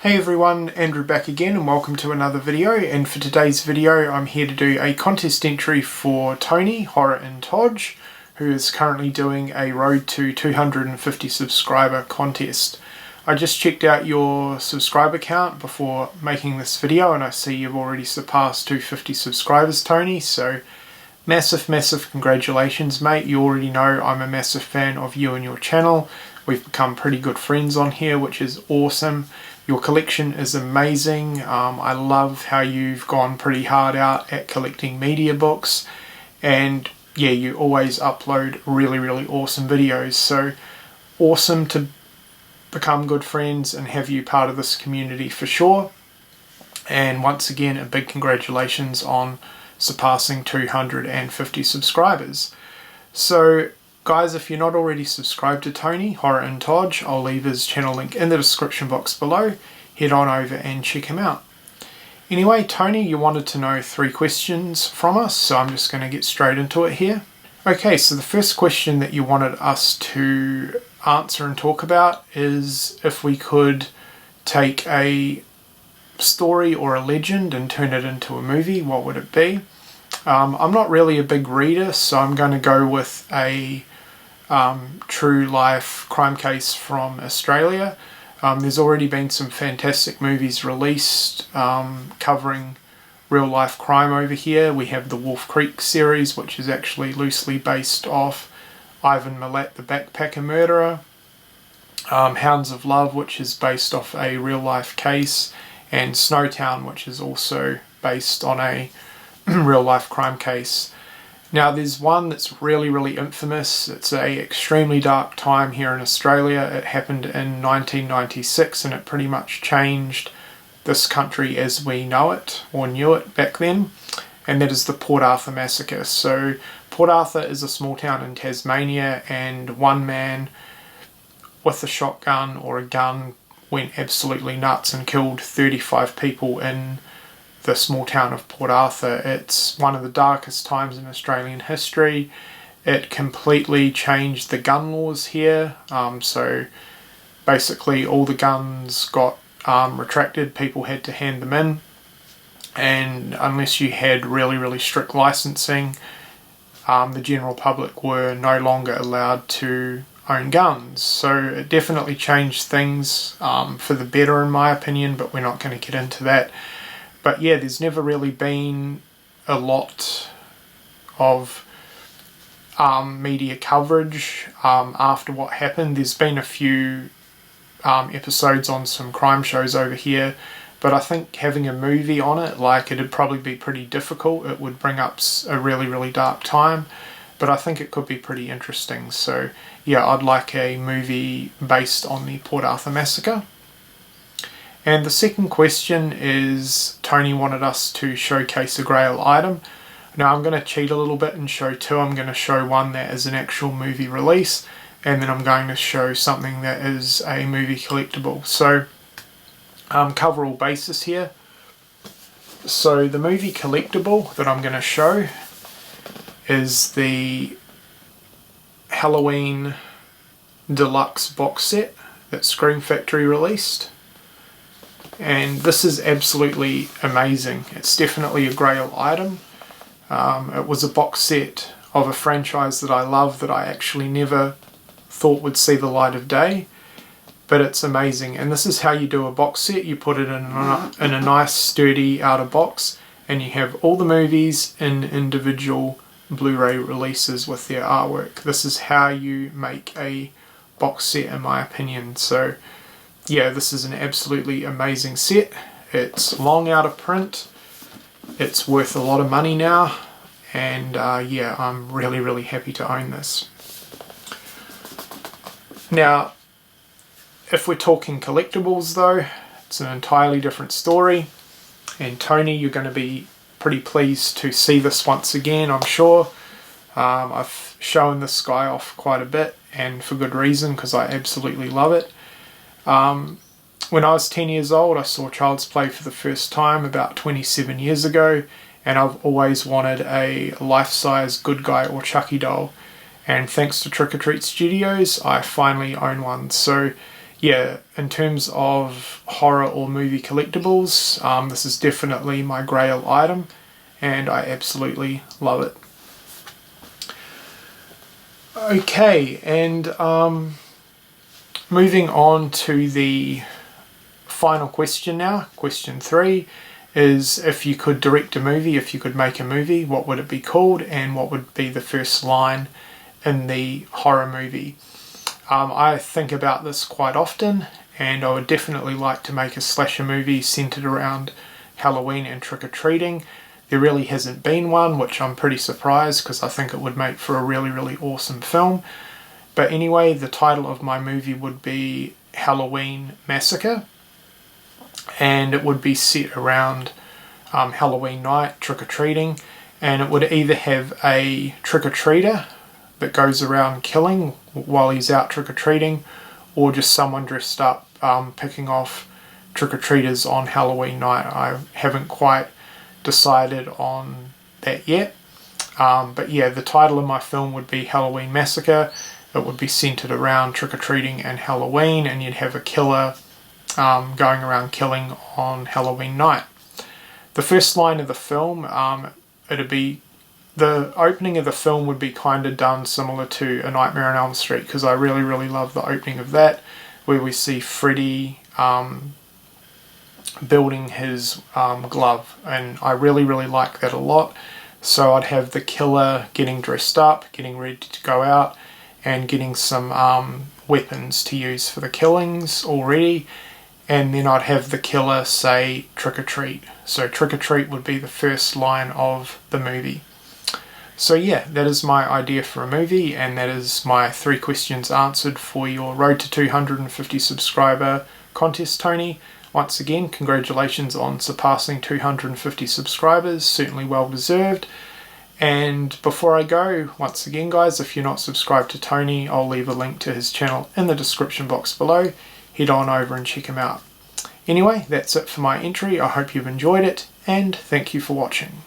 Hey everyone, Andrew back again and welcome to another video, and for today's video I'm here to do a contest entry for Tony, Horror in TOJ, who is currently doing a Road to 250 subscriber contest. I just checked out your subscriber count before making this video and I see you've already surpassed 250 subscribers, Tony, so massive congratulations mate. You already know I'm a massive fan of you and your channel. We've become pretty good friends on here, which is awesome. Your collection is amazing. I love how you've gone pretty hard out at collecting media books, and yeah, you always upload really awesome videos. So awesome to become good friends and have you part of this community for sure. And once again, a big congratulations on surpassing 250 subscribers. So guys, if you're not already subscribed to Tony, Horror in TOJ, I'll leave his channel link in the description box below. Head on over and check him out. Anyway, Tony, you wanted to know 3 questions from us, so I'm just going to get straight into it here. Okay, so the first question that you wanted us to answer and talk about is if we could take a story or a legend and turn it into a movie, what would it be? I'm not really a big reader, so I'm going to go with a true life crime case from Australia. There's already been some fantastic movies released covering real life crime over here. We have the Wolf Creek series, which is actually loosely based off Ivan Milat, the backpacker murderer. Hounds of Love, which is based off a real life case, and Snowtown, which is also based on a real life crime case. Now there's one that's really infamous. It's a extremely dark time here in Australia. It happened in 1996 and it pretty much changed this country as we know it, or knew it back then, and that is the Port Arthur massacre. So Port Arthur is a small town in Tasmania, and one man with a shotgun or a gun went absolutely nuts and killed 35 people in the small town of Port Arthur. It's one of the darkest times in Australian history. It completely changed the gun laws here. So basically all the guns got retracted. People had to hand them in, and unless you had really strict licensing, the general public were no longer allowed to own guns. So it definitely changed things for the better in my opinion, but we're not going to get into that. But yeah, there's never really been a lot of media coverage after what happened. There's been a few episodes on some crime shows over here, but I think having a movie on it, like, it'd probably be pretty difficult. It would bring up a really dark time, but I think it could be pretty interesting. So yeah, I'd like a movie based on the Port Arthur massacre. And the second question is, Tony wanted us to showcase a grail item. Now I'm going to cheat a little bit and show 2. I'm going to show one that is an actual movie release, and then I'm going to show something that is a movie collectible. So cover all bases here. So the movie collectible that I'm going to show is the Halloween Deluxe box set that Scream Factory released. And this is absolutely amazing. It's definitely a grail item. It was a box set of a franchise that I love that I actually never thought would see the light of day, but it's amazing. And this is how you do a box set. You put it in a nice sturdy outer box, and you have all the movies in individual Blu-ray releases with their artwork. This is how you make a box set in my opinion. So yeah, this is an absolutely amazing set. It's long out of print. It's worth a lot of money now. And yeah, I'm really happy to own this. Now, if we're talking collectibles though, it's an entirely different story. And Tony, you're going to be pretty pleased to see this once again, I'm sure. I've shown this guy off quite a bit, and for good reason, because I absolutely love it. When I was 10 years old, I saw Child's Play for the first time about 27 years ago, and I've always wanted a life-size Good Guy or Chucky doll, and thanks to Trick or Treat Studios I finally own one. So yeah, in terms of horror or movie collectibles, this is definitely my grail item, and I absolutely love it. Okay, and moving on to the final question now. Question 3 is, if you could direct a movie, if you could make a movie, what would it be called, and what would be the first line in the horror movie? I think about this quite often, and I would definitely like to make a slasher movie centered around Halloween and trick-or-treating. There really hasn't been one, which I'm pretty surprised because I think it would make for a really, really awesome film. But anyway, the title of my movie would be Halloween Massacre, and it would be set around Halloween night, trick-or-treating, and it would either have a trick-or-treater that goes around killing while he's out trick-or-treating, or just someone dressed up picking off trick-or-treaters on Halloween night. I haven't quite decided on that yet, but yeah, the title of my film would be Halloween Massacre. It would be centered around trick-or-treating and Halloween, and you'd have a killer going around killing on Halloween night. The first line of the film, it'd be, the opening of the film would be kind of done similar to A Nightmare on Elm Street, because I really, really love the opening of that, where we see Freddy building his glove, and I really, really like that a lot. So I'd have the killer getting dressed up, getting ready to go out, and getting some weapons to use for the killings already, and then I'd have the killer say trick or treat. So trick or treat would be the first line of the movie. So yeah, that is my idea for a movie, and that is my 3 questions answered for your Road to 250 subscriber contest, Tony. Once again, congratulations on surpassing 250 subscribers, certainly well deserved. And before I go, once again guys, if you're not subscribed to Tony, I'll leave a link to his channel in the description box below. Head on over and check him out. Anyway, that's it for my entry. I hope you've enjoyed it, and thank you for watching.